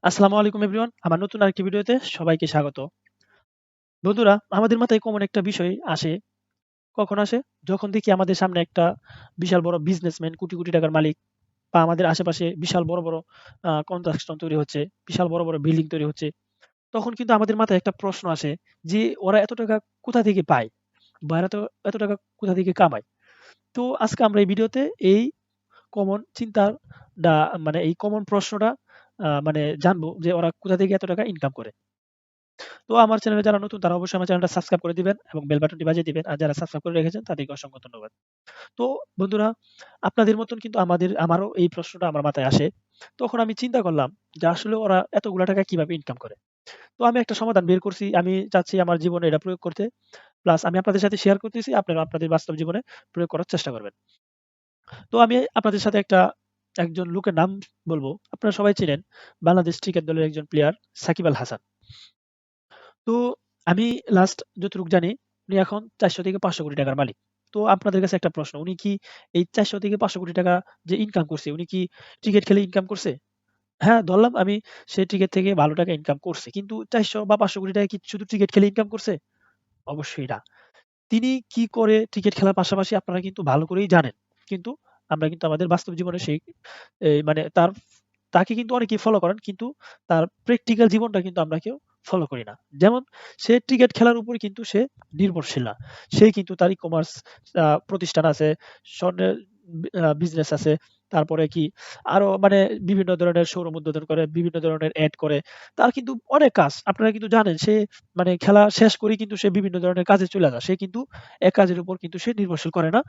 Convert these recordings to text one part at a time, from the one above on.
আসসালামু আলাইকুম এভরিওয়ান, আমার নতুন আরেকটি ভিডিওতে সবাইকে স্বাগত। বন্ধুরা, আমাদের মাথায় কমন একটা বিষয় আসে। কখন আসে? যখন দেখি আমাদের সামনে একটা বিশাল বড় বিজনেসম্যান, কোটি কোটি টাকার মালিক, বা আমাদের আশেপাশে বিশাল বড় বড় কনস্ট্রাকশন তৈরি হচ্ছে, বিশাল বড় বড় বিল্ডিং তৈরি হচ্ছে। তখন কিন্তু আমাদের মাথায় একটা প্রশ্ন আসে যে ওরা এত টাকা কোথা থেকে পায়, বা এরা তো এত টাকা কোথা থেকে কামায়। তো আজকে আমরা এই ভিডিওতে এই কমন চিন্তার ডা মানে এই কমন প্রশ্নটা মানে জানবো যে ওরা কোথা থেকে এত টাকা ইনকাম করে। তো আমার চ্যানেলে যারা নতুন তারা অবশ্যই আমার চ্যানেলটা সাবস্ক্রাইব করে দিবেন এবং বেল বাটনটি বাজিয়ে দিবেন। আর যারা সাবস্ক্রাইব করে রেখেছেন তাদেরকে অসংখ্য ধন্যবাদ। তো বন্ধুরা, আপনাদের মতন কিন্তু আমারও এই প্রশ্নটা আমার মাথায় আসে। তখন আমি চিন্তা করলাম যে আসলে ওরা এতগুলা টাকা কিভাবে ইনকাম করে। তো আমি একটা সমাধান বের করছি। আমি চাচ্ছি আমার জীবনে এটা প্রয়োগ করতে। প্লাস আমি আপনাদের সাথে শেয়ার করতেছি। আপনারা আপনাদের বাস্তব জীবনে প্রয়োগ করার চেষ্টা করবেন। তো আমি আপনাদের সাথে একজন লোকের নাম বলব। আপনারা সবাই চিনেন, বাংলাদেশ ক্রিকেট দলের একজন প্লেয়ার সাকিব আল হাসান। তো আমি লাস্ট যতটুকু জানি উনি এখন ৪০০ থেকে ৫০০ কোটি টাকার মালিক। তো আপনাদের কাছে একটা প্রশ্ন, উনি কি এই ৪০০ থেকে ৫০০ কোটি টাকা যে ইনকাম করছে, উনি কি ক্রিকেট খেলে ইনকাম করছে? হ্যাঁ, ধরলাম আমি সে ক্রিকেট থেকে ভালো টাকা ইনকাম করছে। কিন্তু ৪০০ বা ৫০০ কোটি টাকা কি শুধু ক্রিকেট খেলে ইনকাম করছে? অবশ্যই না। তিনি কি করে ক্রিকেট খেলার পাশাপাশি আপনারা কিন্তু ভালো করেই জানেন। কিন্তু আমরা কিন্তু আমাদের বাস্তব জীবনে সেই মানে তাকে কিন্তু অনেকেই ফলো করেন। কিন্তু তার প্র্যাকটিক্যাল জীবনটা কিন্তু আমরা কেউ ফলো করি না। যেমন সে ক্রিকেট খেলার উপর কিন্তু সে নির্ভরশীল না। সে কিন্তু তার ই-কমার্স প্রতিষ্ঠান আছে, স্বর্ণের বিজনেস আছে। তারপরে কি আরো মানে বিভিন্ন ধরনের শোরুম উদ্বোধন করে, বিভিন্ন ধরনের এড করে। তার কিন্তু অনেক কাজ। আপনারা কিন্তু জানেন সে মানে খেলা শেষ করেই কিন্তু সে বিভিন্ন ধরনের কাজে চলে যায়। সে কিন্তু এক কাজের উপর কিন্তু সে নির্ভরশীল করে না।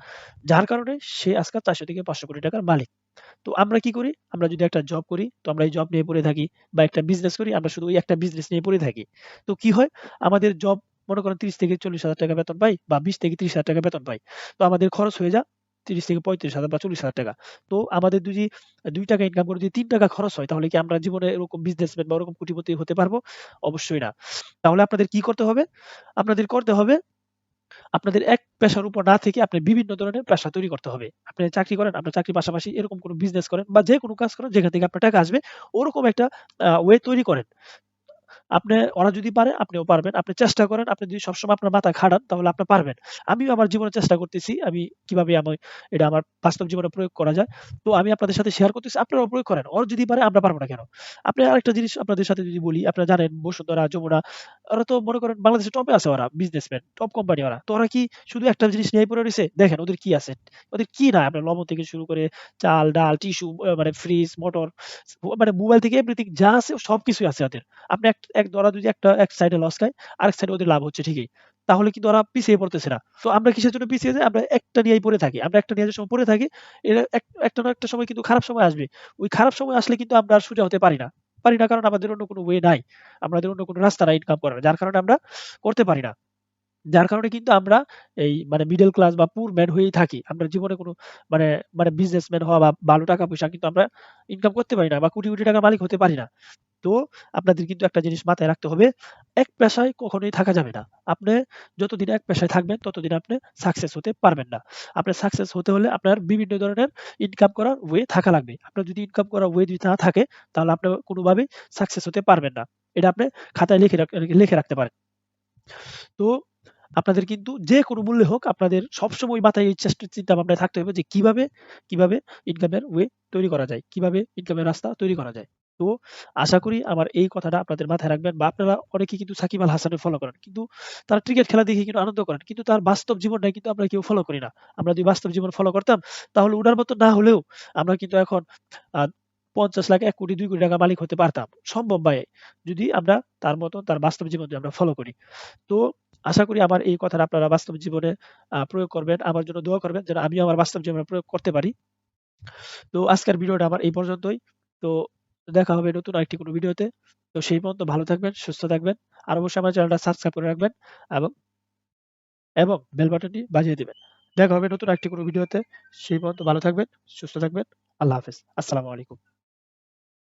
যার কারণে সে আজকাল ৪০০ থেকে ৫০০ কোটি টাকার মালিক। তো আমরা কি করি? আমরা যদি একটা জব করি, তো আমরা এই জব নিয়ে পড়ে থাকি, বা একটা বিজনেস করি, আমরা শুধু ওই একটা বিজনেস নিয়ে পড়ে থাকি। তো কি হয়? আমাদের জব মনে করেন ৩০ থেকে ৪০,০০০ টাকা বেতন পাই, বা ২০ থেকে ৩০,০০০ টাকা বেতন পাই। তো আমাদের খরচ হয়ে যায় ৩০ থেকে ৩৫,০০০ বা ৪০,০০০ টাকা। তো আমাদের যদি ৳২ ইনকাম করে যদি ৳৩ খরচ হয়, তাহলে কি আমরা জীবনে এরকম বিজনেসম্যান বা ওরকম কোটিপতি হতে পারবো? অবশ্যই না। তাহলে আপনাদের কি করতে হবে? আপনাদের করতে হবে আপনাদের এক পেশার উপর না থেকে আপনি বিভিন্ন ধরনের পেশা তৈরি করতে হবে। আপনি চাকরি করেন, আপনার চাকরির পাশাপাশি এরকম কোনো বিজনেস করেন, বা যেকোনো কাজ করেন যেখান থেকে আপনার টাকা আসবে, ওরকম একটা ওয়ে তৈরি করেন। ওরা যদি পারে আপনিও পারবেন। আপনি চেষ্টা করেন, আপনি যদি সবসময় আপনার মাথা খাটান তাহলে আপনি পারবেন। আমিও আমার জীবনে চেষ্টা করতেছি। আমি কিভাবে এটা আমার বাস্তব জীবনে প্রয়োগ করা যায়। তো আমি আপনাদের সাথে শেয়ার করতেছি, আপনারাও প্রয়োগ করেন। ওরা যদি পারে আমরা পারব না কেন? আপনি আরেকটা জিনিস আপনাদের সাথে যদি বলি, আপনারা জানেন বসুন্ধরা, যমুনা, ওরা তো মনে করেন বাংলাদেশের টপে আছে, ওরা বিজনেসম্যান, টপ কোম্পানি ওরা। তো ওরা কি শুধু একটা জিনিস নিয়েই পড়ে রইছে? দেখেন ওদের কি আছে? ওদের কি নাই? আপনার লবণ থেকে শুরু করে চাল, ডাল, টিস্যু, মানে ফ্রিজ, মোটর, মানে মোবাইল থেকে এভরিথিং যা আছে সবকিছুই আছে ওদের। আপনি ওরা যদি এক সাইডে লস খায়, আরেক সাইডে ওদের লাভ হচ্ছে ঠিকই। তাহলে কিন্তু ওরা পিছিয়ে পড়তেছে না। তো আমরা কিসের জন্য পিছিয়ে যাই? আমরা একটা নিয়েই পড়ে থাকি। আমরা একটা নিয়ে যে সময় পড়ে থাকি, এর একটা না একটা সময় কিন্তু খারাপ সময় আসবে। ওই খারাপ সময় আসলে কিন্তু আমরা আর সোজা হতে পারি না। পারি না কারণ আমাদের অন্য কোনো ওয়ে নাই। আমাদের অন্য কোনো রাস্তা নাই ইনকাম করার। যার কারণে আমরা করতে পারি না। যার কারণে কিন্তু আমরা এই মানে মিডল ক্লাস বা পুর ম্যান হয়েই থাকি। আমরা জীবনে কোনো মানে মানে বিজনেসম্যান হওয়া বা ভালো টাকা পয়সা কিন্তু আমরা ইনকাম করতে পারি না, বা কোটি কোটি টাকার মালিক হতে পারি না। তো আপনাদের কিন্তু একটা জিনিস মাথায় রাখতে হবে, এক পেশায় কখনোই থাকা যাবে না। আপনি যতদিন এক পেশায় থাকবেন ততদিন আপনি সাকসেস হতে পারবেন না। আপনার সাকসেস হতে হলে আপনার বিভিন্ন ধরনের ইনকাম করার ওয়ে থাকা লাগবে। আপনার যদি ইনকাম করার ওয়ে যদি না থাকে, তাহলে আপনি কোনোভাবেই সাকসেস হতে পারবেন না। এটা আপনি খাতায় লিখে রাখতে পারেন। তো আপনাদের কিন্তু যেকোনো মূল্যে হোক আপনাদের সবসময় মাথায় এই চিন্তা ভাবনায় থাকতে হবে যে কিভাবে ইনকামের ওয়ে তৈরি করা যায়, কিভাবে ইনকামের রাস্তা তৈরি করা যায়। তো আশা করি আমার এই কথাটা আপনাদের মাথায় রাখবেন, বা আপনারা অনেকেই কিন্তু সাকিব আল হাসানের ফলো করেন। কিন্তু তার ক্রিকেট খেলা দেখে কিন্তু আনন্দ করেন। কিন্তু তার বাস্তব জীবনটা কিন্তু আমরা কেউ ফলো করি না। আমরা যদি বাস্তব জীবন ফলো করতাম, তাহলে উনার মত না হলেও আমরা কিন্তু এখন আ ৫০ লাখ, ১ কোটি, ২ কোটি টাকা মালিক হতে পারতাম। সম্ভব ভাই। যদি আমরা তার মত তার বাস্তব জীবন যদি আমরা ফলো করি। তো আশা করি আমার এই কথাটা আপনারা বাস্তব জীবনে প্রয়োগ করবেন। আমার জন্য দোয়া করবেন যেন আমিও আমার বাস্তব জীবনে প্রয়োগ করতে পারি। তো আজকের ভিডিওটা আমার এই পর্যন্তই। তো দেখা হবে নতুন আরেকটি কোনো ভিডিওতে। তো সেই পর্যন্ত ভালো থাকবেন, সুস্থ থাকবেন। আর অবশ্যই আমার চ্যানেলটা সাবস্ক্রাইব করে রাখবেন, এবং বেল বাটনটি বাজিয়ে দিবেন। দেখা হবে নতুন আরেকটি কোনো ভিডিওতে। সেই পর্যন্ত ভালো থাকবেন, সুস্থ থাকবেন। আল্লাহ হাফেজ। আসসালামু আলাইকুম।